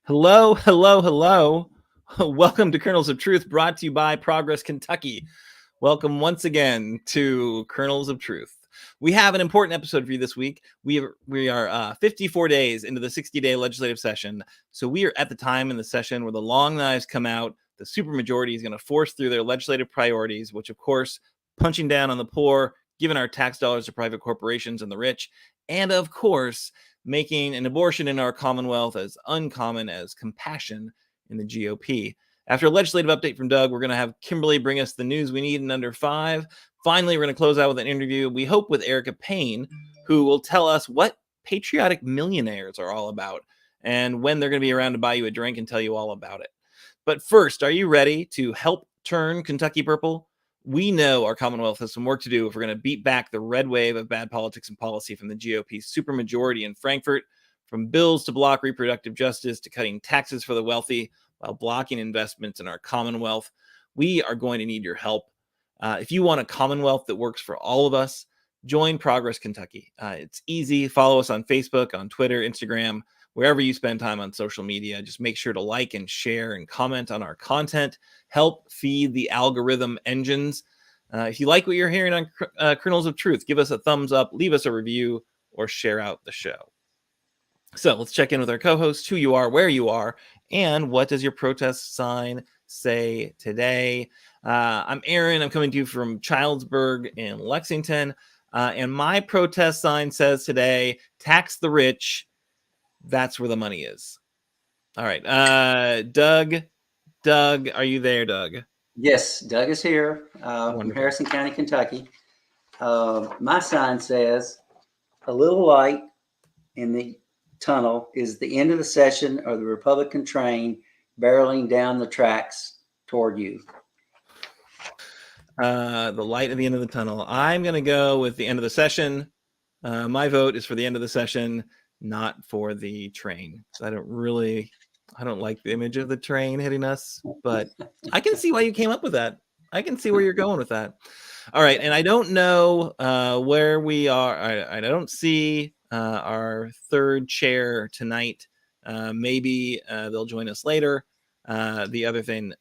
Hello, hello, hello. Welcome to Kernels of Truth, brought to you by Progress Kentucky. Welcome once again to Kernels of Truth. We have an important episode for you this week. We are 54 days into the 60-day legislative session. So we are at the time in the session where the long knives come out. The supermajority is going to force through their legislative priorities, which, of course, punching down on the poor, giving our tax dollars to private corporations and the rich, and, of course, making an abortion in our commonwealth as uncommon as compassion in the GOP. After a legislative update from Doug, we're going to have Kimberly bring us the news we need in under 5. Finally, we're going to close out with an interview, we hope, with Erica Payne, who will tell us what Patriotic Millionaires are all about and when they're going to be around to buy you a drink and tell you all about it. But first, are you ready to help turn Kentucky purple? We know our Commonwealth has some work to do if we're going to beat back the red wave of bad politics and policy from the GOP supermajority in Frankfurt, from bills to block reproductive justice to cutting taxes for the wealthy while blocking investments in our Commonwealth. We are going to need your help. If you want a Commonwealth that works for all of us, join Progress Kentucky. It's easy. Follow us on Facebook, on Twitter, Instagram, wherever you spend time on social media. Just make sure to like and share and comment on our content. Help feed the algorithm engines. If you like what you're hearing on Kernels of Truth, give us a thumbs up, leave us a review, or share out the show. So let's check in with our co-hosts, who you are, where you are, and what does your protest sign say today. I'm Aaron. I'm coming to you from Childsburg in Lexington. And my protest sign says today, tax the rich. That's where the money is. All right. Doug, are you there, Doug? Yes, Doug is here from Harrison County, Kentucky. My sign says, a little light in the tunnel is the end of the session or the Republican train barreling down the tracks toward you. The light at the end of the tunnel. I'm going to go with the end of the session. My vote is for the end of the session, not for the train. So I don't like the image of the train hitting us, but I can see why you came up with that. I can see where you're going with that. All right. And I don't know where we are. I don't see our third chair tonight. Maybe they'll join us later. The other thing,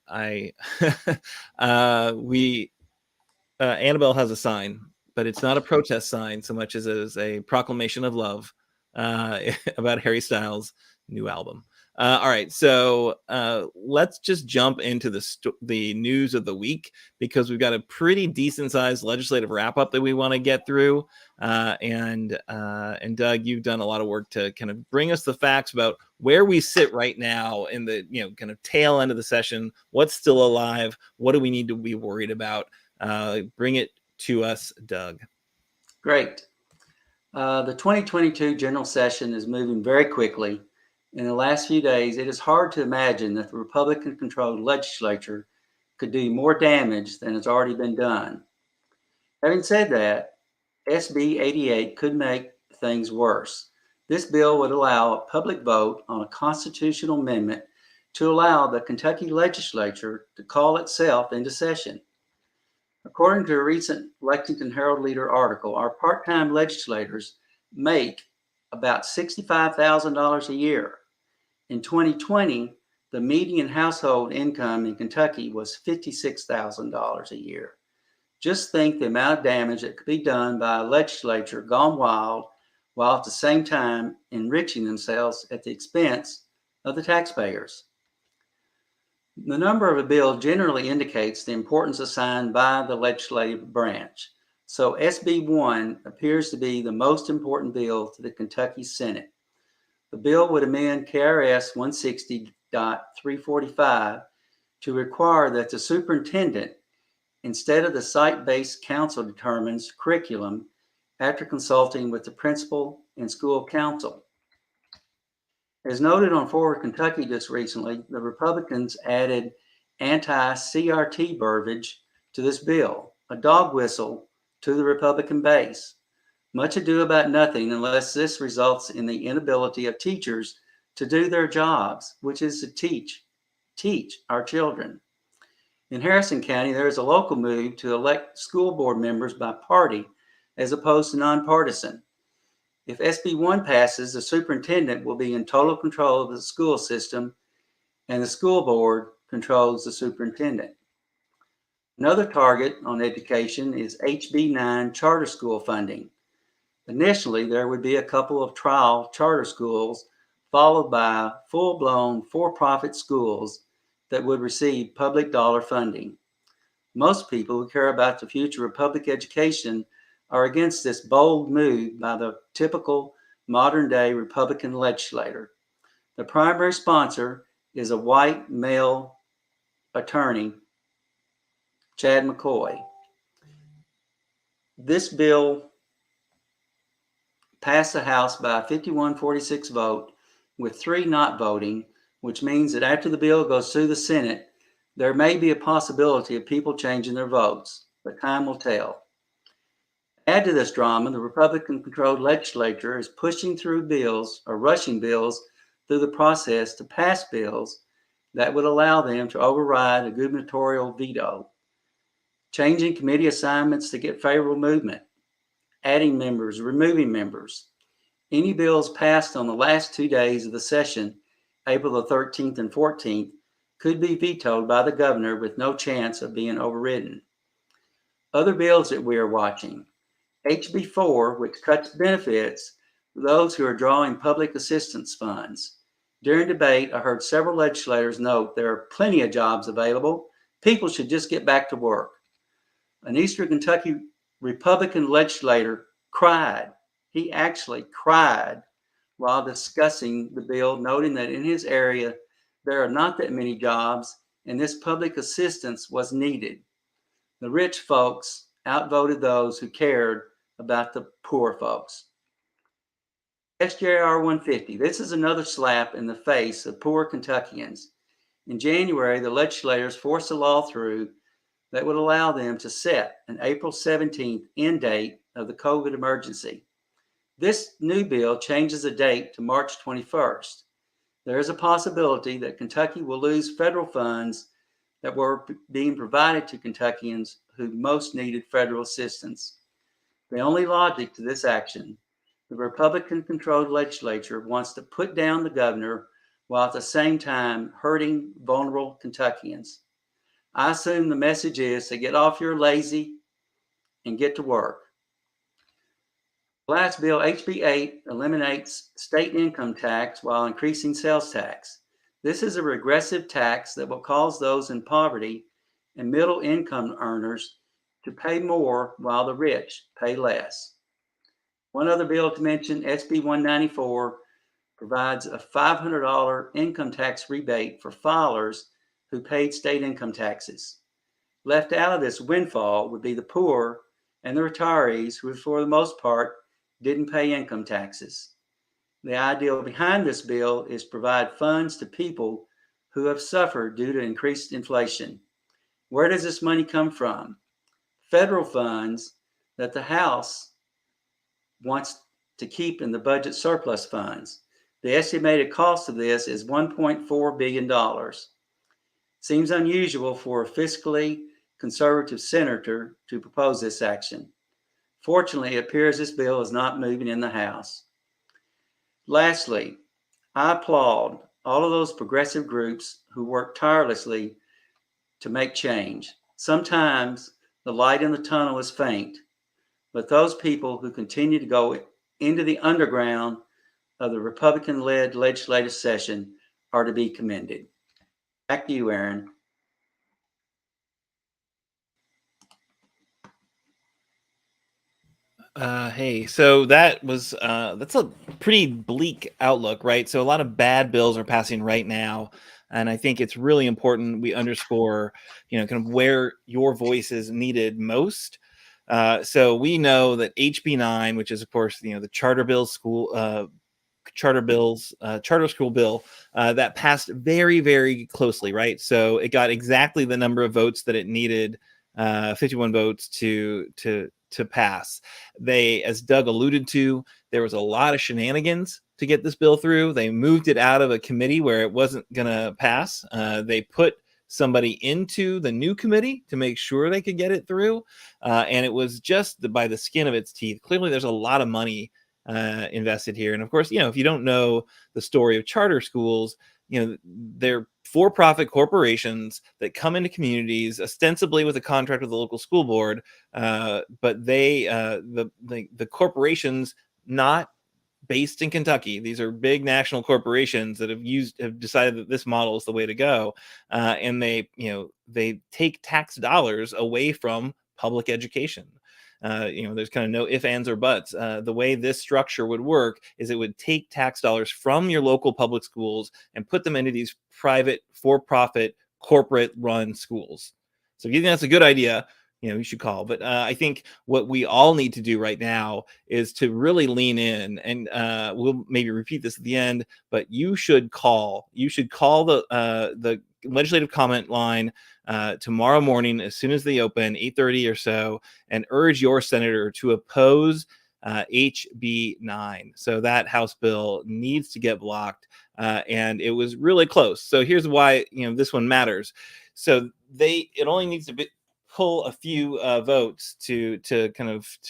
Annabelle has a sign, but it's not a protest sign so much as it is a proclamation of love about Harry Styles' new album. All right, so let's just jump into the news of the week, because we've got a pretty decent-sized legislative wrap-up that we want to get through. And Doug, you've done a lot of work to kind of bring us the facts about where we sit right now in the kind of tail end of the session. What's still alive? What do we need to be worried about? Bring it to us, Doug. Great. The 2022 general session is moving very quickly. In the last few days, it is hard to imagine that the Republican-controlled legislature could do more damage than has already been done. Having said that, SB 88 could make things worse. This bill would allow a public vote on a constitutional amendment to allow the Kentucky legislature to call itself into session. According to a recent Lexington Herald Leader article, our part-time legislators make about $65,000 a year. In 2020, the median household income in Kentucky was $56,000 a year. Just think the amount of damage that could be done by a legislature gone wild, while at the same time enriching themselves at the expense of the taxpayers. The number of a bill generally indicates the importance assigned by the legislative branch. So SB 1 appears to be the most important bill to the Kentucky Senate. The bill would amend KRS 160.345 to require that the superintendent, instead of the site-based council, determines curriculum after consulting with the principal and school council. As noted on Forward Kentucky just recently, the Republicans added anti-CRT verbiage to this bill, a dog whistle to the Republican base. Much ado about nothing unless this results in the inability of teachers to do their jobs, which is to teach our children. In Harrison County, there is a local move to elect school board members by party as opposed to nonpartisan. If SB 1 passes, the superintendent will be in total control of the school system, and the school board controls the superintendent. Another target on education is HB 9 charter school funding. Initially, there would be a couple of trial charter schools, followed by full-blown for-profit schools that would receive public dollar funding. Most people who care about the future of public education are against this bold move by the typical modern-day Republican legislator. The primary sponsor is a white male attorney, Chad McCoy. This bill passed the House by a 51-46 vote, with 3 not voting, which means that after the bill goes through the Senate, there may be a possibility of people changing their votes, but time will tell. Add to this drama, the Republican-controlled legislature is pushing through bills or rushing bills through the process to pass bills that would allow them to override a gubernatorial veto, changing committee assignments to get favorable movement, adding members, removing members. Any bills passed on the last 2 days of the session, April the 13th and 14th, could be vetoed by the governor with no chance of being overridden. Other bills that we are watching: HB 4, which cuts benefits for those who are drawing public assistance funds. During debate, I heard several legislators note there are plenty of jobs available. People should just get back to work. An Eastern Kentucky Republican legislator cried. He actually cried while discussing the bill, noting that in his area, there are not that many jobs and this public assistance was needed. The rich folks outvoted those who cared about the poor folks. SJR 150. This is another slap in the face of poor Kentuckians. In January, the legislators forced a law through that would allow them to set an April 17th end date of the COVID emergency. This new bill changes the date to March 21st. There is a possibility that Kentucky will lose federal funds that were being provided to Kentuckians who most needed federal assistance. The only logic to this action: the Republican-controlled legislature wants to put down the governor while at the same time hurting vulnerable Kentuckians. I assume the message is to get off your lazy and get to work. The last bill, HB 8, eliminates state income tax while increasing sales tax. This is a regressive tax that will cause those in poverty and middle income earners to pay more while the rich pay less. One other bill to mention, SB 194, provides a $500 income tax rebate for filers who paid state income taxes. Left out of this windfall would be the poor and the retirees who, for the most part, didn't pay income taxes. The idea behind this bill is to provide funds to people who have suffered due to increased inflation. Where does this money come from? Federal funds that the House wants to keep in the budget surplus funds. The estimated cost of this is $1.4 billion. Seems unusual for a fiscally conservative senator to propose this action. Fortunately, it appears this bill is not moving in the House. Lastly, I applaud all of those progressive groups who work tirelessly to make change. Sometimes the light in the tunnel is faint, but those people who continue to go into the underground of the Republican-led legislative session are to be commended. Back to you, Aaron. Hey, so that's a pretty bleak outlook, right? So a lot of bad bills are passing right now, and I think it's really important we underscore, kind of where your voice is needed most. So we know that HB 9, which is of course the charter school bill, that passed very, very closely, right? So it got exactly the number of votes that it needed, 51 votes to pass. They, as Doug alluded to, there was a lot of shenanigans to get this bill through. They moved it out of a committee where it wasn't going to pass. They put somebody into the new committee to make sure they could get it through. And it was just by the skin of its teeth. Clearly, there's a lot of money invested here. And of course, if you don't know the story of charter schools, they're for-profit corporations that come into communities ostensibly with a contract with the local school board, but the corporations not based in Kentucky. These are big national corporations that have decided that this model is the way to go, and they take tax dollars away from public education. There's kind of no ifs, ands, or buts. The way this structure would work is it would take tax dollars from your local public schools and put them into these private, for-profit, corporate-run schools. So if you think that's a good idea, you should call. But I think what we all need to do right now is to really lean in, and we'll maybe repeat this at the end, but you should call. You should call the legislative comment line tomorrow morning as soon as they open, 8:30 or so, and urge your senator to oppose HB 9. So that House bill needs to get blocked, and it was really close. So here's why this one matters. So it only needs to pull a few votes to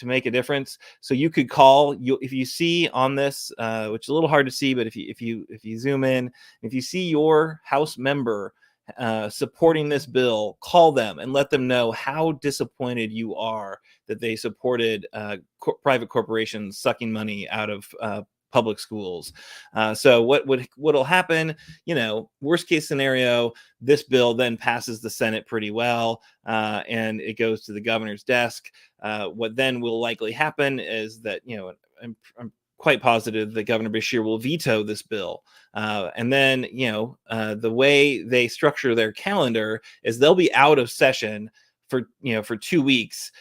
make a difference. So you could call. If you see on this, which is a little hard to see, but if you zoom in, if you see your House member supporting this bill, call them and let them know how disappointed you are that they supported private corporations sucking money out of public schools. So what'll happen, worst case scenario, this bill then passes the Senate pretty well, and it goes to the governor's desk. What then will likely happen is that, I'm quite positive that Governor Beshear will veto this bill. And then, the way they structure their calendar is they'll be out of session for 2 weeks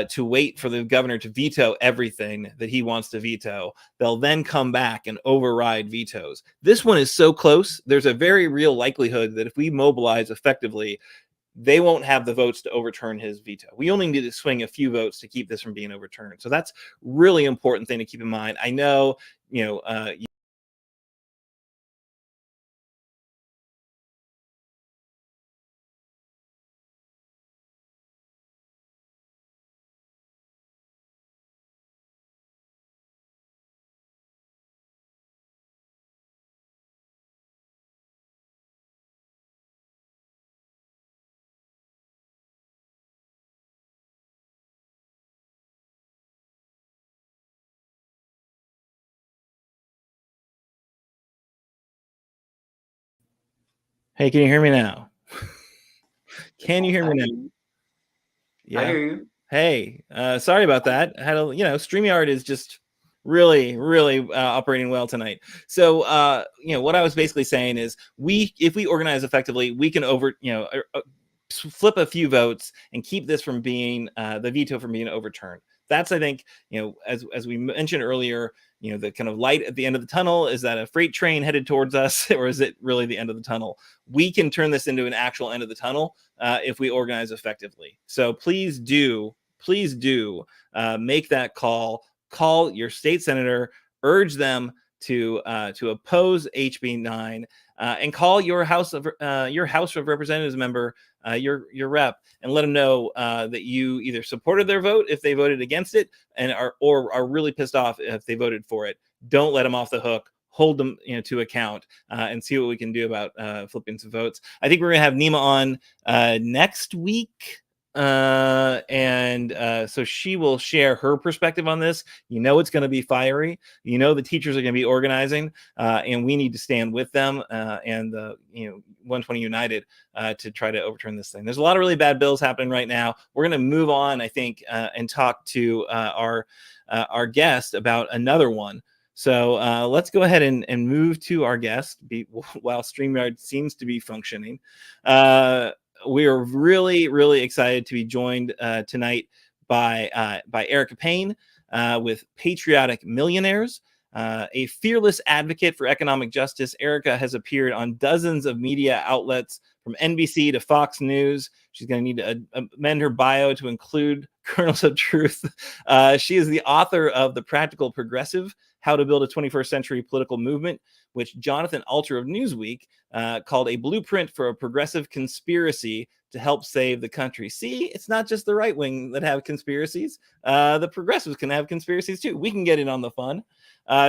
to wait for the governor to veto everything that he wants to veto. They'll then come back and override vetoes. This one is so close. There's a very real likelihood that if we mobilize effectively, they won't have the votes to overturn his veto. We only need to swing a few votes to keep this from being overturned. So that's really important thing to keep in mind. I know, hey, can you hear me now? Can you hear me now? Yeah. I hear you. Hey, sorry about that. StreamYard is just really, really operating well tonight. So, what I was basically saying is if we organize effectively, we can flip a few votes and keep this from being the veto from being overturned. That's, I think, as we mentioned earlier, the kind of light at the end of the tunnel. Is that a freight train headed towards us, or is it really the end of the tunnel? We can turn this into an actual end of the tunnel if we organize effectively. So please do make that call. Call your state senator, urge them to oppose HB 9, and call your House of Representatives member, your rep, and let them know that you either supported their vote if they voted against it, and are really pissed off if they voted for it. Don't let them off the hook. Hold them to account, and see what we can do about flipping some votes. I think we're gonna have Nima on next week. So she will share her perspective on this. It's going to be fiery. The teachers are going to be organizing, and we need to stand with them and 120 United to try to overturn this thing. There's a lot of really bad bills happening right now. We're going to move on, I think, and talk to our guest about another one. So let's go ahead and move to our guest while StreamYard seems to be functioning. We are really, really excited to be joined tonight by Erica Payne with Patriotic Millionaires. A fearless advocate for economic justice, Erica has appeared on dozens of media outlets, from NBC to Fox News. She's going to need to amend her bio to include Kernels of Truth. She is the author of The Practical Progressive, How to Build a 21st Century Political Movement, which Jonathan Alter of Newsweek called a blueprint for a progressive conspiracy to help save the country. See, it's not just the right wing that have conspiracies. The progressives can have conspiracies too. We can get in on the fun.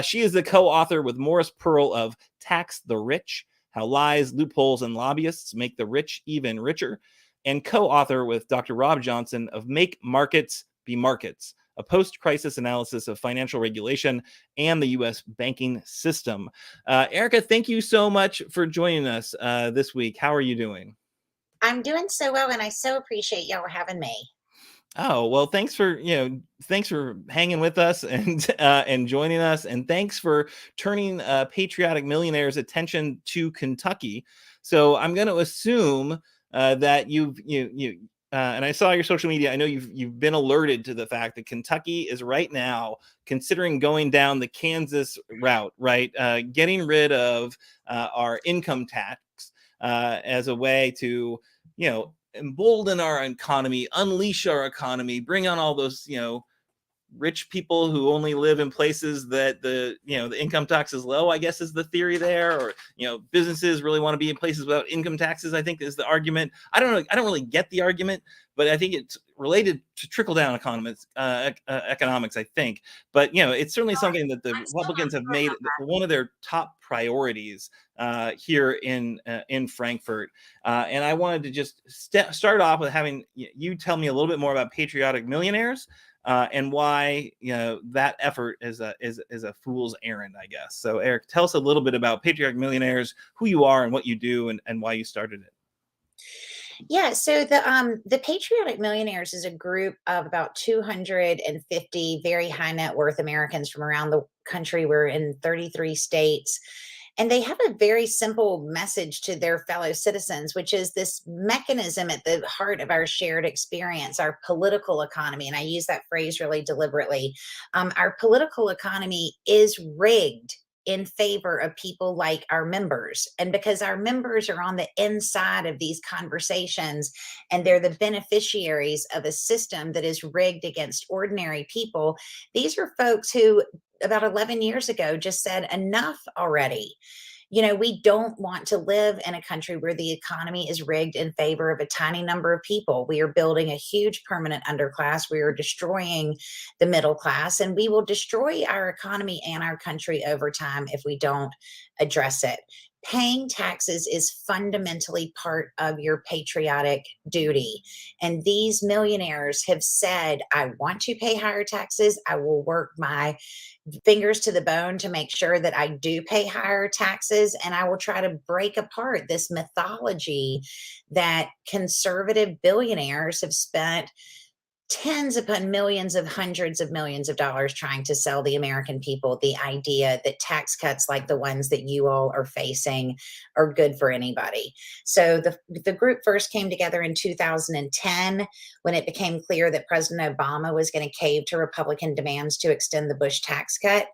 She is the co-author with Morris Pearl of Tax the Rich, How Lies, Loopholes, and Lobbyists Make the Rich Even Richer, and co-author with Dr. Rob Johnson of Make Markets Be Markets, a post-crisis analysis of financial regulation and the U.S. banking system. Erica, thank you so much for joining us this week. How are you doing? I'm doing so well, and I so appreciate y'all having me. Oh, well, thanks for hanging with us and joining us, and thanks for turning Patriotic Millionaires' attention to Kentucky. So I'm going to assume that you and I saw your social media. I know you've been alerted to the fact that Kentucky is right now considering going down the Kansas route, right? Getting rid of our income tax as a way to, embolden our economy, unleash our economy, bring on all those, rich people who only live in places that the income tax is low, I guess is the theory there. Or, businesses really want to be in places without income taxes, I think is the argument. I don't know. I don't really get the argument, but I think it's related to trickle down economics, I think. But, it's certainly something that the Republicans have made one of their top priorities here in Frankfurt. And I wanted to just start off with having you tell me a little bit more about Patriotic Millionaires. And why that effort is a fool's errand, I guess. So, Eric, tell us a little bit about Patriotic Millionaires, who you are and what you do, and why you started it. Yeah, so the Patriotic Millionaires is a group of about 250 very high net worth Americans from around the country. We're in 33 states. And they have a very simple message to their fellow citizens, which is this mechanism at the heart of our shared experience, our political economy. And I use that phrase really deliberately. Our political economy is rigged in favor of people like our members. And because our members are on the inside of these conversations and they're the beneficiaries of a system that is rigged against ordinary people, these are folks who about 11 years ago just said enough already. We don't want to live in a country where the economy is rigged in favor of a tiny number of people. We are building a huge permanent underclass. We are destroying the middle class, and we will destroy our economy and our country over time if we don't address it. Paying taxes is fundamentally part of your patriotic duty. And these millionaires have said, I want to pay higher taxes. I will work my fingers to the bone to make sure that I do pay higher taxes. And I will try to break apart this mythology that conservative billionaires have spent tens upon millions of hundreds of millions of dollars trying to sell the American people the idea that tax cuts like the ones that you all are facing are good for anybody. So the group first came together in 2010 when it became clear that President Obama was going to cave to Republican demands to extend the Bush tax cut.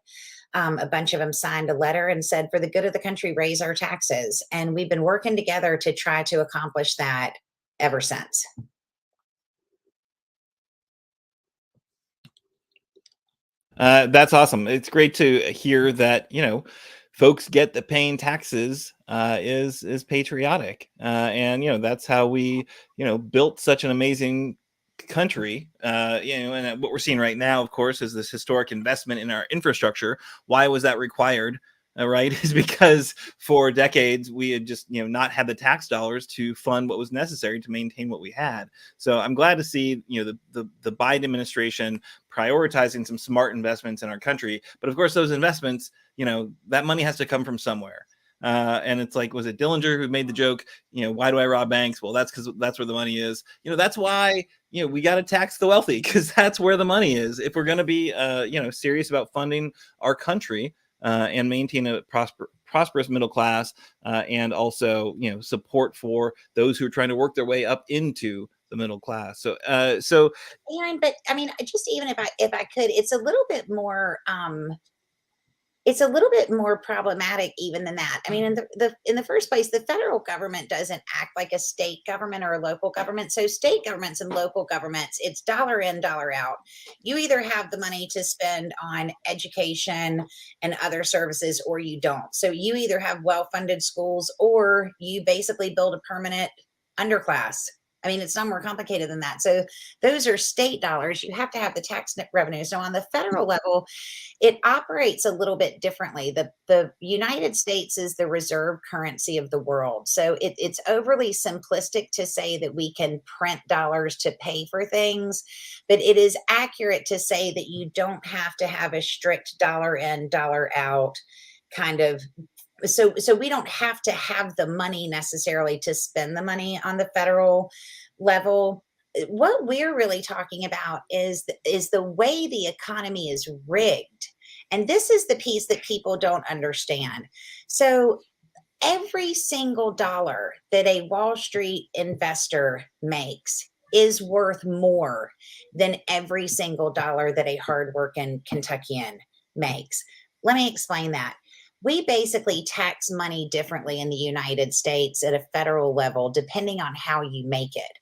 A bunch of them signed a letter and said, for the good of the country, raise our taxes. And we've been working together to try to accomplish that ever since. That's awesome. It's great to hear that, folks get that paying taxes is patriotic. And, that's how we, built such an amazing country. And what we're seeing right now, of course, is this historic investment in our infrastructure. Why was that required? Right, is because for decades we had just not had the tax dollars to fund what was necessary to maintain what we had. So I'm glad to see the Biden administration prioritizing some smart investments in our country. But of course, those investments, that money has to come from somewhere. And it's like, was it Dillinger who made the joke? Why do I rob banks? Well, that's because that's where the money is. That's why we got to tax the wealthy, because that's where the money is. If we're going to be serious about funding our country. And maintain a prosperous middle class, and also support for those who are trying to work their way up into the middle class. So Aaron, but I mean, just even if I could, it's a little bit more It's a little bit more problematic even than that. I mean, in the first place, the federal government doesn't act like a state government or a local government. So state governments and local governments, it's dollar in, dollar out. You either have the money to spend on education and other services or you don't. So you either have well-funded schools or you basically build a permanent underclass. I mean, it's not more complicated than that. So those are state dollars. You have to have the tax revenues. Now, on the federal level, it operates a little bit differently. The United States is the reserve currency of the world. So it's overly simplistic to say that we can print dollars to pay for things, but it is accurate to say that you don't have to have a strict dollar in, dollar out kind of. So we don't have to have the money necessarily to spend the money on the federal level. What we're really talking about is the way the economy is rigged. And this is the piece that people don't understand. So every single dollar that a Wall Street investor makes is worth more than every single dollar that a hardworking Kentuckian makes. Let me explain that. We basically tax money differently in the United States at a federal level, depending on how you make it.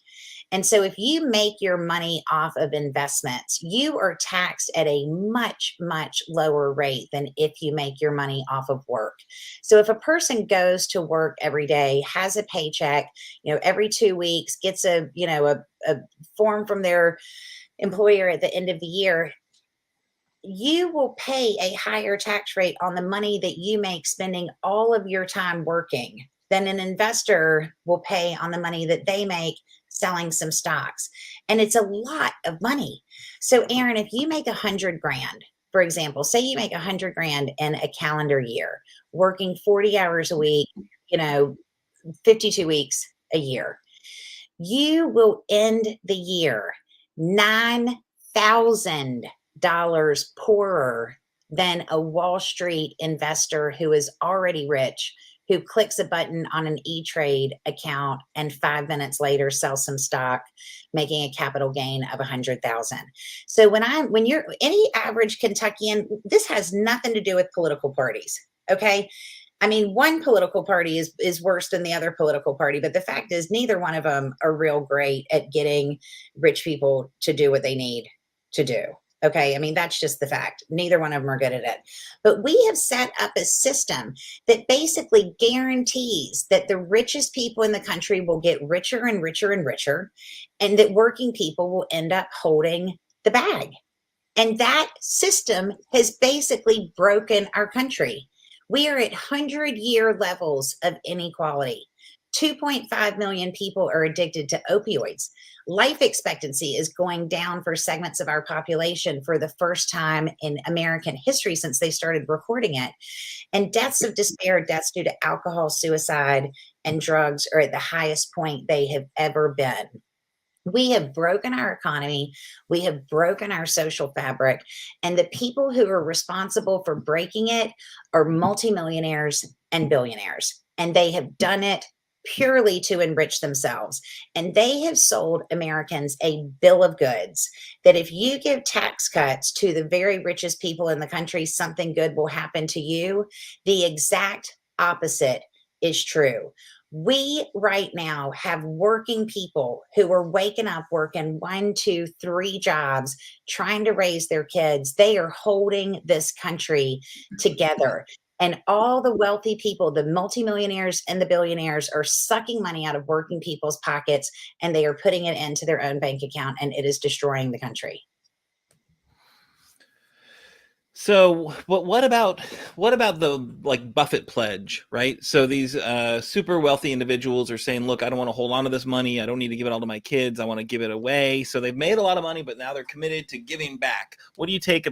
And so if you make your money off of investments, you are taxed at a much, much lower rate than if you make your money off of work. So if a person goes to work every day, has a paycheck, every 2 weeks, gets a form from their employer at the end of the year, you will pay a higher tax rate on the money that you make spending all of your time working than an investor will pay on the money that they make selling some stocks. And it's a lot of money. So Aaron, if you make 100 grand, for example, say you make 100 grand in a calendar year, working 40 hours a week, 52 weeks a year, you will end the year $9,000 poorer than a Wall Street investor who is already rich, who clicks a button on an E-Trade account and 5 minutes later sells some stock, making a capital gain of 100,000. So when you're any average Kentuckian, this has nothing to do with political parties. Okay. I mean, one political party is worse than the other political party, but the fact is neither one of them are real great at getting rich people to do what they need to do. Okay. I mean, that's just the fact. Neither one of them are good at it. But we have set up a system that basically guarantees that the richest people in the country will get richer and richer and richer, and that working people will end up holding the bag. And that system has basically broken our country. We are at 100-year levels of inequality. 2.5 million people are addicted to opioids. Life expectancy is going down for segments of our population for the first time in American history since they started recording it. And deaths of despair, deaths due to alcohol, suicide, and drugs are at the highest point they have ever been. We have broken our economy. We have broken our social fabric. And the people who are responsible for breaking it are multimillionaires and billionaires. And they have done it purely to enrich themselves. And they have sold Americans a bill of goods that if you give tax cuts to the very richest people in the country, something good will happen to you. The exact opposite is true. We right now have working people who are waking up working 1, 2, 3 jobs, trying to raise their kids. They are holding this country together. And all the wealthy people, the multimillionaires and the billionaires, are sucking money out of working people's pockets, and they are putting it into their own bank account, and it is destroying the country. So, what about the like Buffett pledge, right? So these super wealthy individuals are saying, look, I don't want to hold on to this money. I don't need to give it all to my kids. I want to give it away. So they've made a lot of money, but now they're committed to giving back. What's your take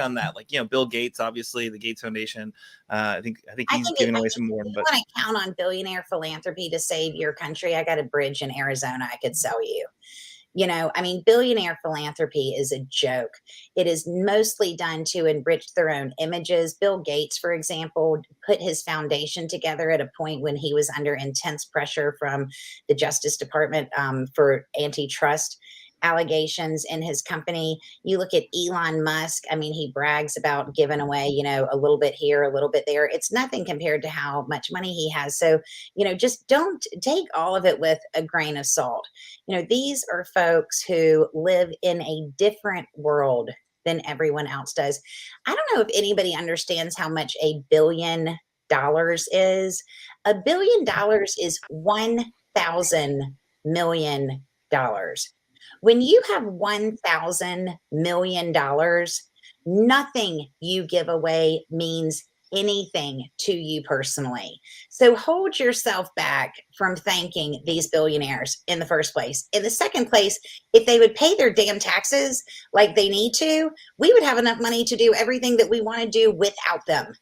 on that? Like, Bill Gates, obviously the Gates Foundation. I think he's giving away some more. But want to count on billionaire philanthropy to save your country? I got a bridge in Arizona I could sell you. Billionaire philanthropy is a joke. It is mostly done to enrich their own images. Bill Gates, for example, put his foundation together at a point when he was under intense pressure from the Justice Department for antitrust. allegations in his company. You look at Elon Musk. I mean, he brags about giving away, a little bit here, a little bit there. It's nothing compared to how much money he has. So, just don't take all of it with a grain of salt. These are folks who live in a different world than everyone else does. I don't know if anybody understands how much $1 billion is. $1 billion is 1,000 million dollars. When you have $1,000 million, nothing you give away means anything to you personally. So hold yourself back from thanking these billionaires in the first place. In the second place, if they would pay their damn taxes like they need to, we would have enough money to do everything that we want to do without them.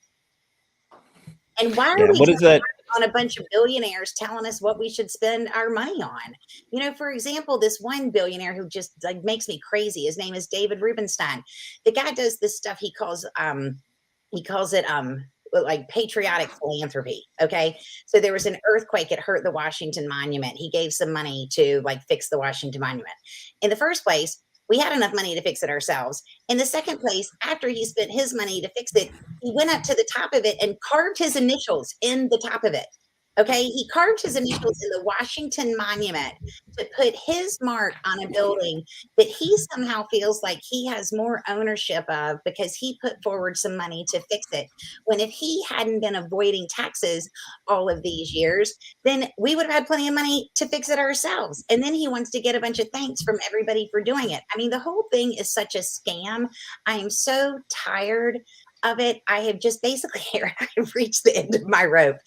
And why are we What is that? on a bunch of billionaires telling us what we should spend our money on? For example, this one billionaire who just like makes me crazy. His name is David Rubenstein. The guy does this stuff. He calls it like patriotic philanthropy. Okay. So there was an earthquake. It hurt the Washington Monument. He gave some money to like fix the Washington Monument. In the first place, we had enough money to fix it ourselves. In the second place, after he spent his money to fix it, he went up to the top of it and carved his initials in the top of it. Okay. He carved his initials in the Washington Monument to put his mark on a building that he somehow feels like he has more ownership of because he put forward some money to fix it. When if he hadn't been avoiding taxes all of these years, then we would have had plenty of money to fix it ourselves. And then he wants to get a bunch of thanks from everybody for doing it. I mean, the whole thing is such a scam. I am so tired of it. I have just basically here, I have reached the end of my rope.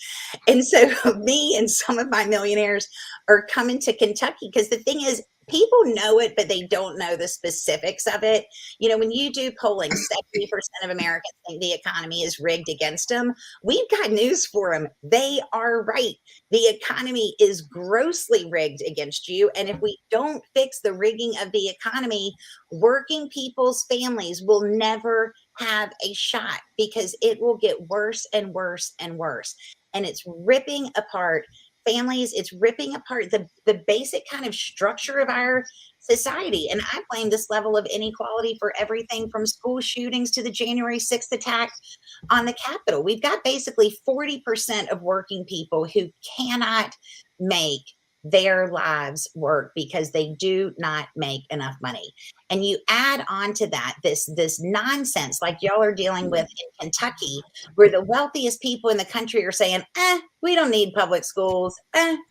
And so me and some of my millionaires are coming to Kentucky because the thing is, people know it, but they don't know the specifics of it. When you do polling, 70% of Americans think the economy is rigged against them. We've got news for them. They are right. The economy is grossly rigged against you. And if we don't fix the rigging of the economy, working people's families will never have a shot because it will get worse and worse and worse. And it's ripping apart families. It's ripping apart the basic kind of structure of our society. And I blame this level of inequality for everything from school shootings to the January 6th attack on the Capitol. We've got basically 40% of working people who cannot make their lives work because they do not make enough money. And you add on to that this nonsense like y'all are dealing with in Kentucky, where the wealthiest people in the country are saying, we don't need public schools.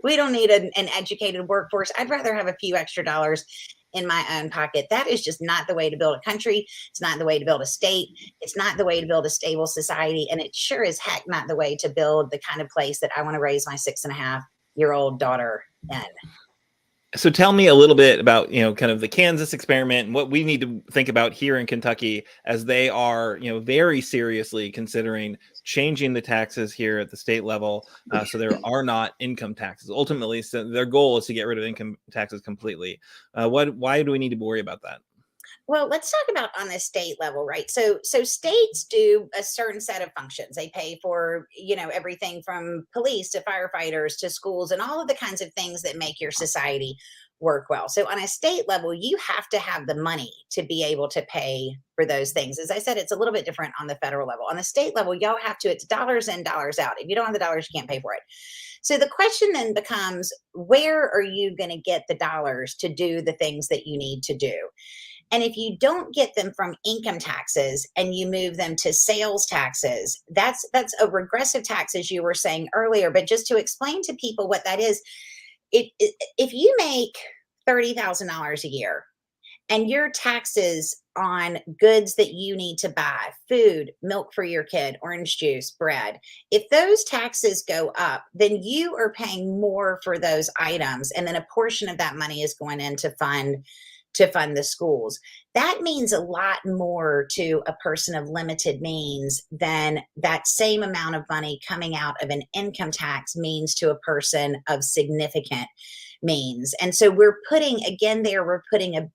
We don't need an educated workforce. I'd rather have a few extra dollars in my own pocket. That is just not the way to build a country. It's not the way to build a state. It's not the way to build a stable society. And it sure is heck not the way to build the kind of place that I want to raise my 6.5-year-old daughter in. So tell me a little bit about, kind of the Kansas experiment and what we need to think about here in Kentucky as they are, very seriously considering changing the taxes here at the state level. So there are not income taxes. Ultimately, so their goal is to get rid of income taxes completely. Why do we need to worry about that? Well, let's talk about on the state level, right? So states do a certain set of functions. They pay for, everything from police to firefighters to schools and all of the kinds of things that make your society work well. So on a state level, you have to have the money to be able to pay for those things. As I said, it's a little bit different on the federal level. On the state level, y'all have to, it's dollars in, dollars out. If you don't have the dollars, you can't pay for it. So the question then becomes, where are you going to get the dollars to do the things that you need to do? And if you don't get them from income taxes and you move them to sales taxes, that's a regressive tax, as you were saying earlier. But just to explain to people what that is, if you make $30,000 a year and your taxes on goods that you need to buy, food, milk for your kid, orange juice, bread, if those taxes go up, then you are paying more for those items. And then a portion of that money is going in to fund the schools. That means a lot more to a person of limited means than that same amount of money coming out of an income tax means to a person of significant means. And so we're putting a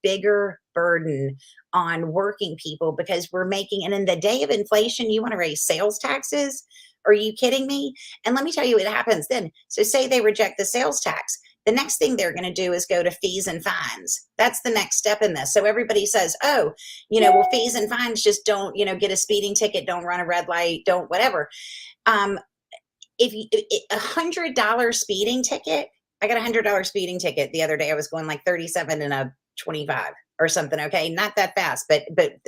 bigger burden on working people because we're making, and in the day of inflation, you want to raise sales taxes? Are you kidding me? And let me tell you what happens then. So say they reject the sales tax. the next thing they're going to do is go to fees and fines. That's the next step in this. So everybody says, oh, well, fees and fines, just don't, get a speeding ticket, don't run a red light, don't whatever. If you, $100 speeding ticket, I got $100 speeding ticket the other day. I was going like 37 and a 25 or something. Okay. Not that fast, but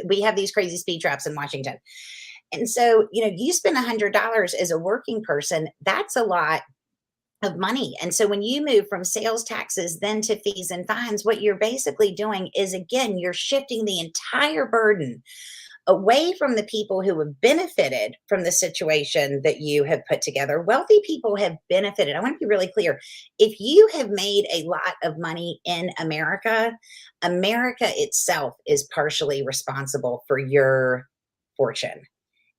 we have these crazy speed traps in Washington. And so, you spend $100 as a working person, that's a lot of money. And so when you move from sales taxes then to fees and fines, what you're basically doing is, again, you're shifting the entire burden away from the people who have benefited from the situation that you have put together. Wealthy people have benefited. I want to be really clear. If you have made a lot of money in America, America itself is partially responsible for your fortune.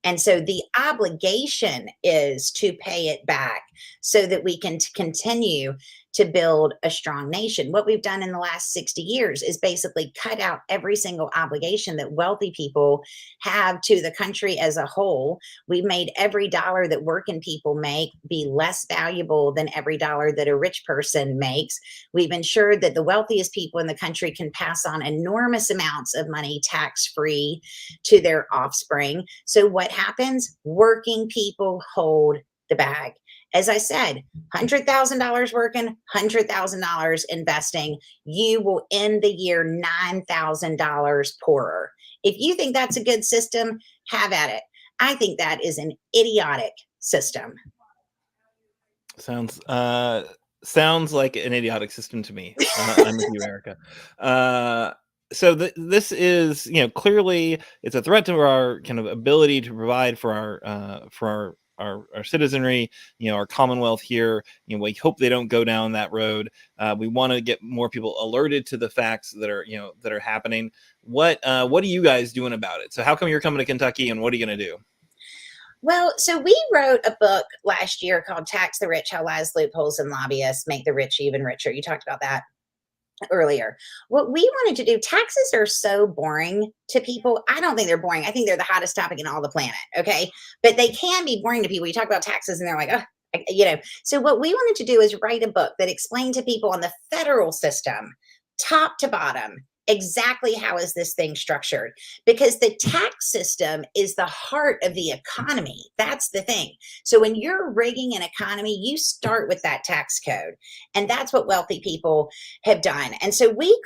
And so the obligation is to pay it back so that we can continue to build a strong nation. What we've done in the last 60 years is basically cut out every single obligation that wealthy people have to the country as a whole. We've made every dollar that working people make be less valuable than every dollar that a rich person makes. We've ensured that the wealthiest people in the country can pass on enormous amounts of money tax-free to their offspring. So what happens? Working people hold the bag. As I said, $100,000 working, $100,000 investing, you will end the year $9,000 poorer. If you think that's a good system, have at it. I think that is an idiotic system. Sounds like an idiotic system to me. I'm with you, Erica. So this is, clearly it's a threat to our kind of ability to provide for our citizenry, our commonwealth here. We hope they don't go down that road. We want to get more people alerted to the facts that are happening. What are you guys doing about it? So how come you're coming to Kentucky, and what are you going to do? Well, so we wrote a book last year called Tax the Rich, How Lies, Loopholes, and Lobbyists Make the Rich Even Richer. You talked about that earlier. What we wanted to do, taxes are so boring to people. I don't think they're boring. I think they're the hottest topic in all the planet. Okay. But they can be boring to people. You talk about taxes and they're like, oh, So what we wanted to do is write a book that explained to people on the federal system, top to bottom, exactly how is this thing structured? Because the tax system is the heart of the economy. That's the thing. So when you're rigging an economy, you start with that tax code. And that's what wealthy people have done. And so we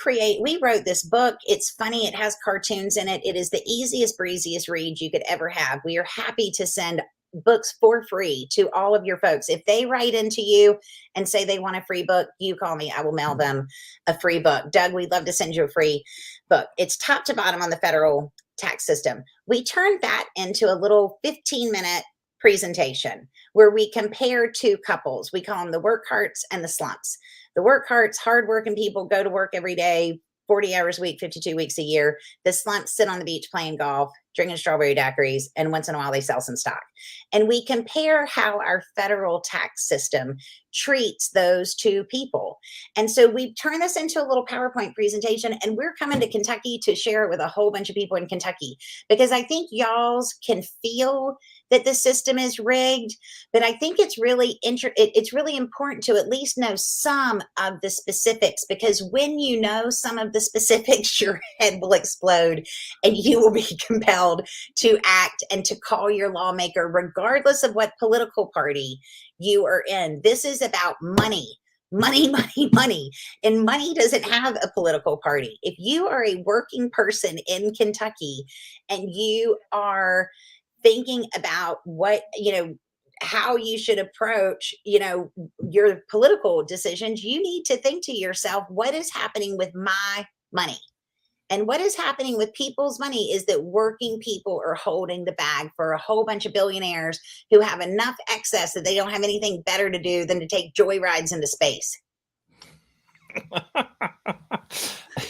wrote this book. It's funny. It has cartoons in it. It is the easiest, breeziest read you could ever have. We are happy to send books for free to all of your folks. If they write into you and say they want a free book, you call me. I will mail them a free book. Doug, we'd love to send you a free book. It's top to bottom on the federal tax system. We turned that into a little 15-minute presentation where we compare two couples. We call them the work hearts and the slumps. The work hearts, hardworking people, go to work every day, 40 hours a week, 52 weeks a year. The slumps sit on the beach playing golf, drinking strawberry daiquiris, and once in a while they sell some stock. And we compare how our federal tax system treats those two people. And so we've turned this into a little PowerPoint presentation, and we're coming to Kentucky to share it with a whole bunch of people in Kentucky, because I think y'all's can feel that the system is rigged, but I think it's really it's really important to at least know some of the specifics, because when you know some of the specifics, your head will explode and you will be compelled to act and to call your lawmaker, regardless of what political party you are in. This is about money. Money, money, money. And money doesn't have a political party. If you are a working person in Kentucky and you are thinking about how you should approach, your political decisions, you need to think to yourself, what is happening with my money? And what is happening with people's money is that working people are holding the bag for a whole bunch of billionaires who have enough excess that they don't have anything better to do than to take joyrides into space.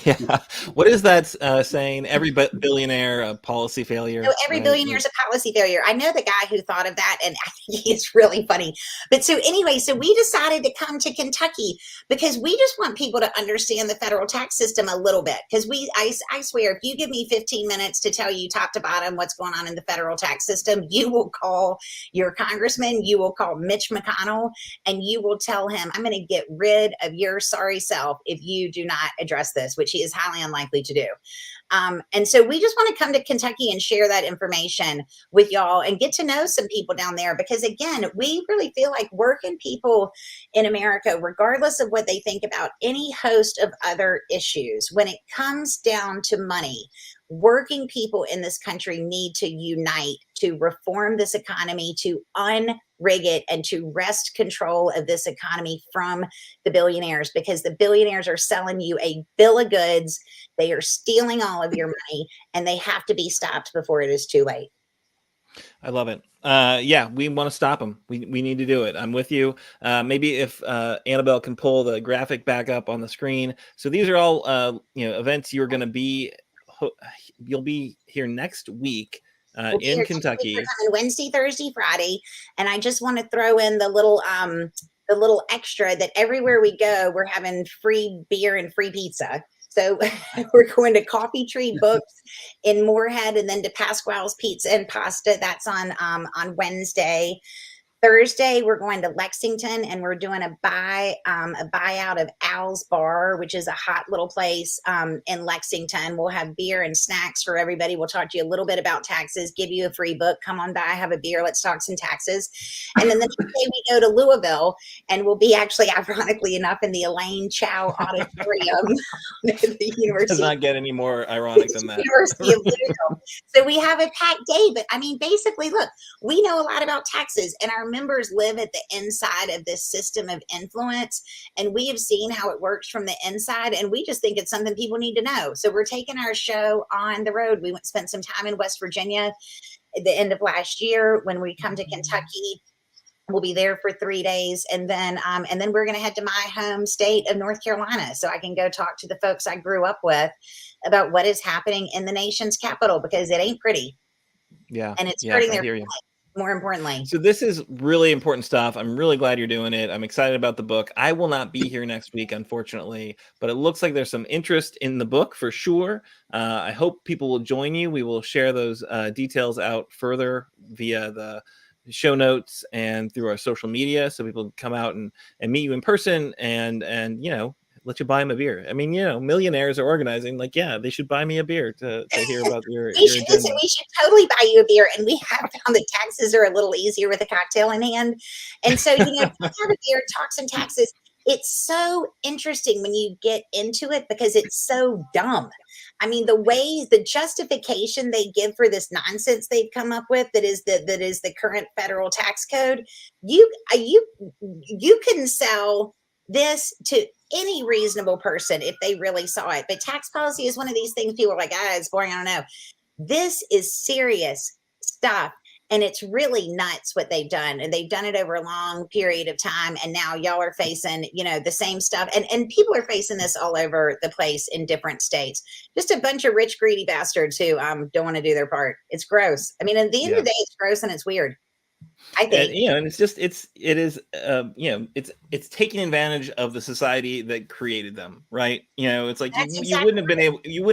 Yeah. What is that saying? Every billionaire a policy failure. So every billionaire is a policy failure. I know the guy who thought of that, and I think he's really funny. But so anyway, so we decided to come to Kentucky because we just want people to understand the federal tax system a little bit. Because I swear, if you give me 15 minutes to tell you top to bottom what's going on in the federal tax system, you will call your congressman, you will call Mitch McConnell, and you will tell him, I'm going to get rid of your sorry self if you do not address this, which he is highly unlikely to do. And so we just want to come to Kentucky and share that information with y'all and get to know some people down there, because again, we really feel like working people in America, regardless of what they think about any host of other issues, when it comes down to money, working people in this country need to unite to reform this economy, to unrig it, and to wrest control of this economy from the billionaires, because the billionaires are selling you a bill of goods. They are stealing all of your money, and they have to be stopped before it is too late. I love it. Yeah, we want to stop them. We need to do it. I'm with you. Maybe if Annabelle can pull the graphic back up on the screen. So these are all events you're going to be. You'll be here next week in Kentucky. We're coming Wednesday, Thursday, Friday, and I just want to throw in the little extra that everywhere we go, we're having free beer and free pizza. So we're going to Coffee Tree Books in Moorhead, and then to Pasquale's Pizza and Pasta. That's on Wednesday. Thursday, we're going to Lexington, and we're doing a buyout of Al's Bar, which is a hot little place in Lexington. We'll have beer and snacks for everybody. We'll talk to you a little bit about taxes, give you a free book. Come on by, have a beer. Let's talk some taxes. And then the next day we go to Louisville, and we'll be actually, ironically enough, in the Elaine Chao Auditorium at the University. Does not get any more ironic than that. University of Louisville. So we have a packed day, but I mean, basically, look, we know a lot about taxes, and our members live at the inside of this system of influence, and we have seen how it works from the inside, and we just think it's something people need to know. So we're taking our show on the road. We spent some time in West Virginia at the end of last year. When we come to Kentucky, we'll be there for 3 days, and then we're going to head to my home state of North Carolina, so I can go talk to the folks I grew up with about what is happening in the nation's capital, because it ain't pretty. Yeah, and it's hurting their family, more importantly. So this is really important stuff. I'm really glad you're doing it. I'm excited about the book. I will not be here next week, unfortunately, but it looks like there's some interest in the book for sure. I hope people will join you. We will share those details out further via the show notes and through our social media, so people can come out and meet you in person and let you buy them a beer. I mean, millionaires are organizing, like, yeah, they should buy me a beer to hear about your agenda. Listen, we should totally buy you a beer. And we have found that taxes are a little easier with a cocktail in hand. And so, have a beer, talk some taxes. It's so interesting when you get into it, because it's so dumb. I mean, the justification they give for this nonsense they've come up with, that is the current federal tax code. You can sell this to any reasonable person if they really saw it. But tax policy is one of these things people are like, it's boring, I don't know. This is serious stuff, and it's really nuts what they've done. And they've done it over a long period of time, and now y'all are facing the same stuff, and people are facing this all over the place in different states. Just a bunch of rich, greedy bastards who don't want to do their part. It's gross. I mean, at the end of the day, it's gross and it's weird, I think. And it's just it's taking advantage of the society that created them, right? It's like you wouldn't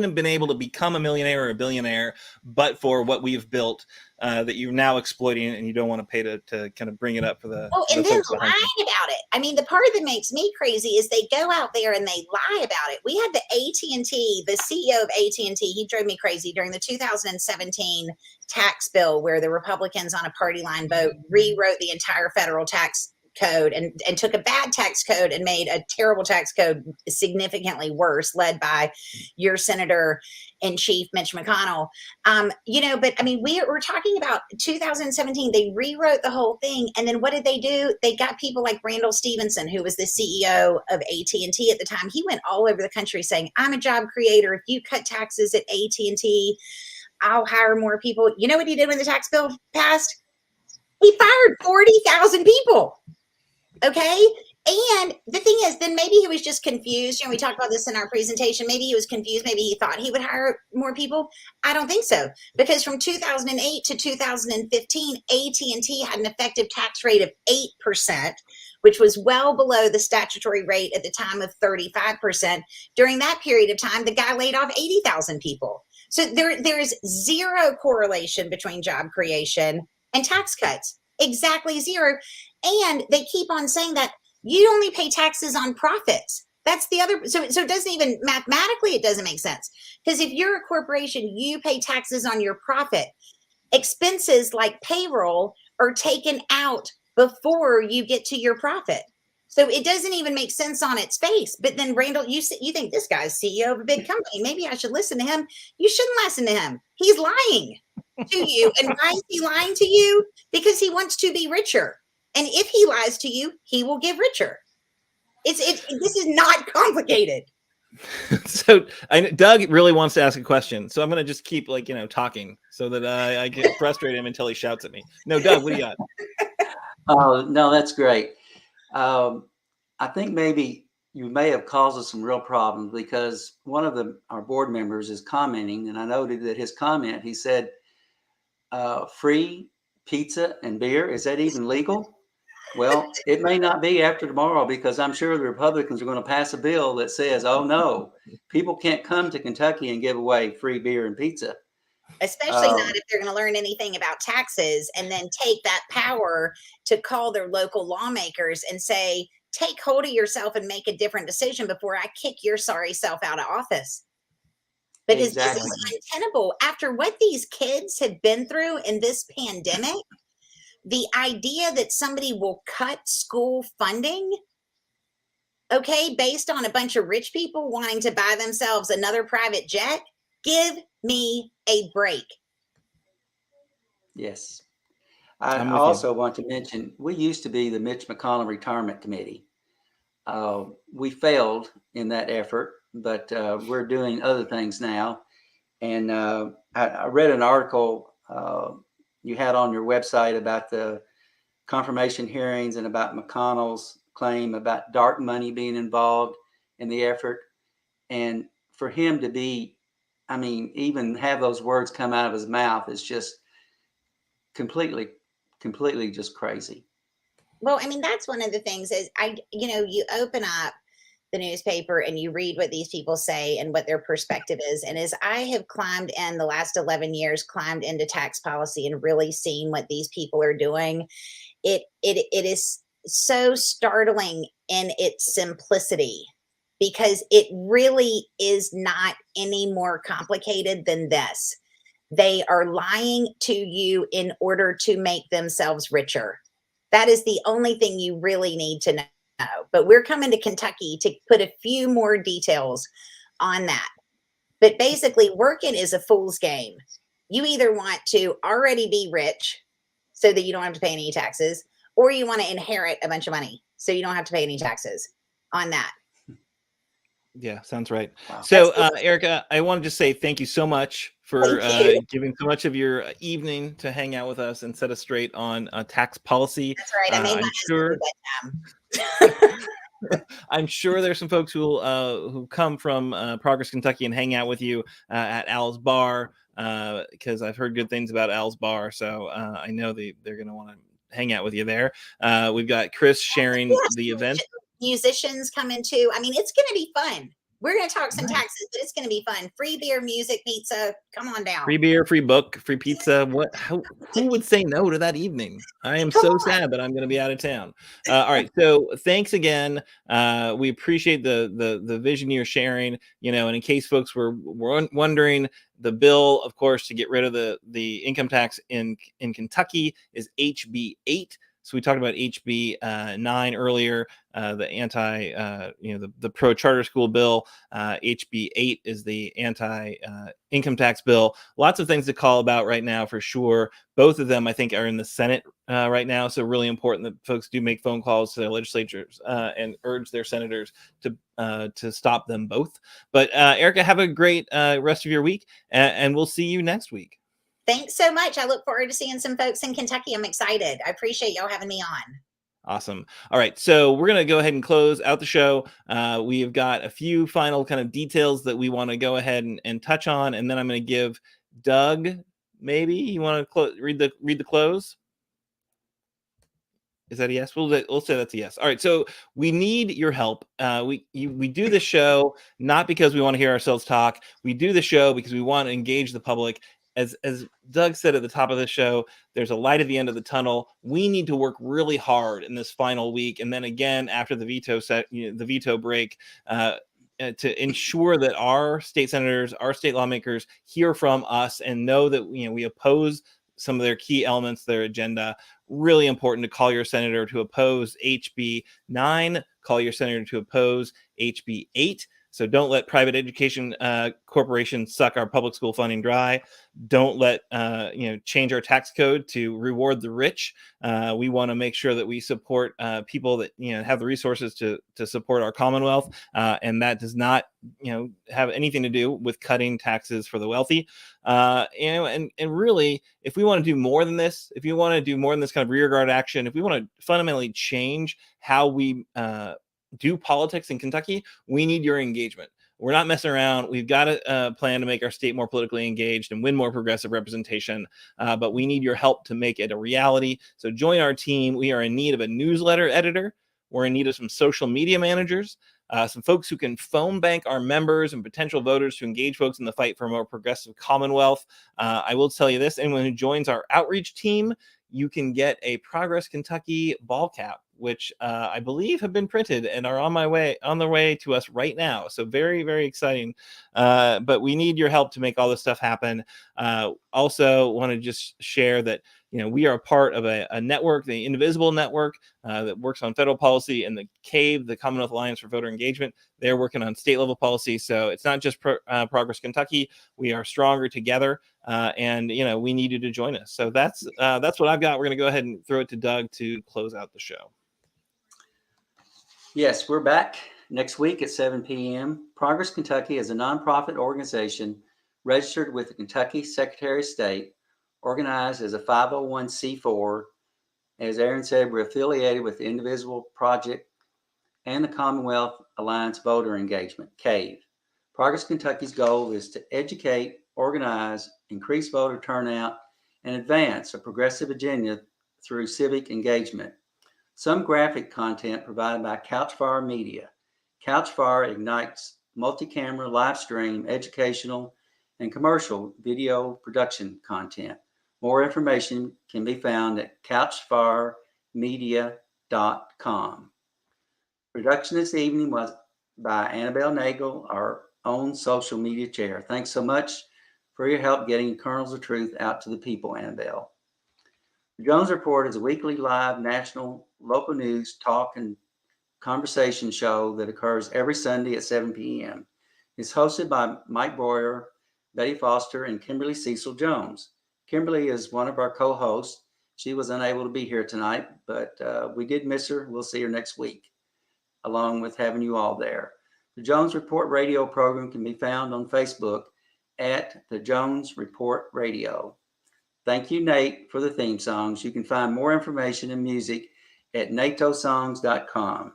have been able to become a millionaire or a billionaire but for what we've built, that you're now exploiting, and you don't want to pay to kind of bring it up for the and then lying about it. I mean, the part that makes me crazy is they go out there and they lie about it. We had the AT&T, the CEO of AT&T, he drove me crazy during the 2017 tax bill, where the Republicans on a party line vote rewrote the entire federal tax code and took a bad tax code and made a terrible tax code significantly worse, led by your senator in chief, Mitch McConnell. But I mean, we're talking about 2017. They rewrote the whole thing. And then what did they do? They got people like Randall Stevenson, who was the CEO of AT&T at the time. He went all over the country saying, I'm a job creator. If you cut taxes at AT&T, I'll hire more people. You know what he did when the tax bill passed? He fired 40,000 people. Okay. And the thing is, then maybe he was just confused. We talked about this in our presentation. Maybe he was confused. Maybe he thought he would hire more people. I don't think so, because from 2008 to 2015, AT&T had an effective tax rate of 8%, which was well below the statutory rate at the time of 35%. During that period of time, the guy laid off 80,000 people. So there is zero correlation between job creation and tax cuts. Exactly zero. And they keep on saying that you only pay taxes on profits. That's the other. So it doesn't even mathematically, it doesn't make sense. Because if you're a corporation, you pay taxes on your profit. Expenses like payroll are taken out before you get to your profit. So it doesn't even make sense on its face. But then Randall, you think this guy's CEO of a big company. Maybe I should listen to him. You shouldn't listen to him. He's lying to you. And why is he lying to you? Because he wants to be richer. And if he lies to you, he will get richer. This is not complicated. So Doug really wants to ask a question. So I'm going to just keep talking so that I get frustrated him until he shouts at me. No, Doug, what do you got? Oh, no, that's great. I think maybe you may have caused us some real problems, because one of our board members is commenting, and I noted that his comment, he said, free pizza and beer, is that even legal? Well, it may not be after tomorrow, because I'm sure the Republicans are going to pass a bill that says, oh no, people can't come to Kentucky and give away free beer and pizza. Especially not if they're going to learn anything about taxes and then take that power to call their local lawmakers and say, take hold of yourself and make a different decision before I kick your sorry self out of office. Because This is untenable. After what these kids have been through in this pandemic, the idea that somebody will cut school funding, okay, based on a bunch of rich people wanting to buy themselves another private jet, give me a break. Yes. I also want to mention, we used to be the Mitch McConnell Retirement Committee. We failed in that effort, but we're doing other things now. And I read an article you had on your website about the confirmation hearings and about McConnell's claim about dark money being involved in the effort. And for him to be, even have those words come out of his mouth is just completely just crazy. Well, that's one of the things is you open up the newspaper and you read what these people say and what their perspective is. And as I have climbed in the last 11 years, climbed into tax policy and really seen what these people are doing, it is so startling in its simplicity, because it really is not any more complicated than this. They are lying to you in order to make themselves richer. That is the only thing you really need to know. But we're coming to Kentucky to put a few more details on that. But basically, working is a fool's game. You either want to already be rich so that you don't have to pay any taxes, or you want to inherit a bunch of money so you don't have to pay any taxes on that. Yeah, sounds right. Wow. So, Erica, I want to just say thank you so much for giving so much of your evening to hang out with us and set us straight on tax policy. That's right. I made my I'm sure there's some folks who come from Progress Kentucky and hang out with you at Al's Bar, because I've heard good things about Al's Bar. So I know they're going to want to hang out with you there. We've got Chris sharing the event. Musicians coming too. It's going to be fun. We're going to talk some taxes, but it's going to be fun. Free beer, music, pizza. Come on down. Free beer, free book, free pizza. Who would say no to that evening? I am so sad that I'm going to be out of town. All right. So thanks again. We appreciate the vision you're sharing, and in case folks were wondering, the bill, of course, to get rid of the income tax in Kentucky is HB 8. So we talked about HB 9 earlier, the anti, the pro charter school bill. HB 8 is the anti income tax bill. Lots of things to call about right now for sure. Both of them, I think, are in the Senate right now. So really important that folks do make phone calls to their legislatures and urge their senators to stop them both. But Erica, have a great rest of your week, and we'll see you next week. Thanks so much. I look forward to seeing some folks in Kentucky. I'm excited. I appreciate y'all having me on. Awesome. All right. So we're going to go ahead and close out the show. We have got a few final kind of details that we want to go ahead and touch on. And then I'm going to give Doug, maybe you want to read the close. Is that a yes? We'll say that's a yes. All right. So we need your help. We do the show not because we want to hear ourselves talk. We do the show because we want to engage the public. As Doug said at the top of the show, there's a light at the end of the tunnel. We need to work really hard in this final week, and then again after the veto break, to ensure that our state senators, our state lawmakers hear from us and know that we oppose some of their key elements, their agenda. Really important to call your senator to oppose HB 9, call your senator to oppose HB 8. So don't let private education corporations suck our public school funding dry. Don't let change our tax code to reward the rich. We want to make sure that we support people that have the resources to support our commonwealth, and that does not have anything to do with cutting taxes for the wealthy. And really, if we want to do more than this, if you want to do more than this kind of rearguard action, if we want to fundamentally change how we do politics in Kentucky, we need your engagement. We're not messing around. We've got a plan to make our state more politically engaged and win more progressive representation, but we need your help to make it a reality. So join our team. We are in need of a newsletter editor. We're in need of some social media managers, some folks who can phone bank our members and potential voters to engage folks in the fight for a more progressive commonwealth. I will tell you this, anyone who joins our outreach team, you can get a Progress Kentucky ball cap, which I believe have been printed and are on their way to us right now. So very, very exciting. But we need your help to make all this stuff happen. Also want to just share that we are a part of a network, the Indivisible Network, that works on federal policy, and the CAVE, the Commonwealth Alliance for Voter Engagement. They're working on state level policy. So it's not just Progress Kentucky. We are stronger together, and we need you to join us. So that's what I've got. We're going to go ahead and throw it to Doug to close out the show. Yes, we're back next week at 7 p.m. Progress Kentucky is a nonprofit organization registered with the Kentucky Secretary of State, organized as a 501c4. As Aaron said, we're affiliated with the Indivisible Project and the Commonwealth Alliance Voter Engagement, CAVE. Progress Kentucky's goal is to educate, organize, increase voter turnout, and advance a progressive agenda through civic engagement. Some graphic content provided by Couchfire Media. Couchfire ignites multi-camera, live stream, educational, and commercial video production content. More information can be found at couchfiremedia.com. Production this evening was by Annabelle Nagel, our own social media chair. Thanks so much for your help getting Kernels of Truth out to the people, Annabelle. The Jones Report is a weekly live national local news talk and conversation show that occurs every Sunday at 7 p.m. It's hosted by Mike Breuer, Betty Foster, and Kimberly Cecil Jones. Kimberly is one of our co-hosts. She was unable to be here tonight, but we did miss her. We'll see her next week, along with having you all there. The Jones Report radio program can be found on Facebook at the Jones Report Radio. Thank you, Nate, for the theme songs. You can find more information and music at natosongs.com.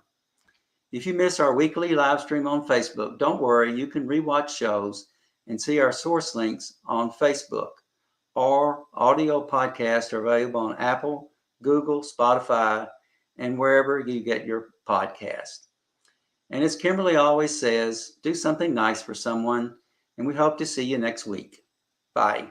If you miss our weekly live stream on Facebook, don't worry. You can rewatch shows and see our source links on Facebook. Our audio podcasts are available on Apple, Google, Spotify, and wherever you get your podcast. And as Kimberly always says, do something nice for someone, and we hope to see you next week. Bye.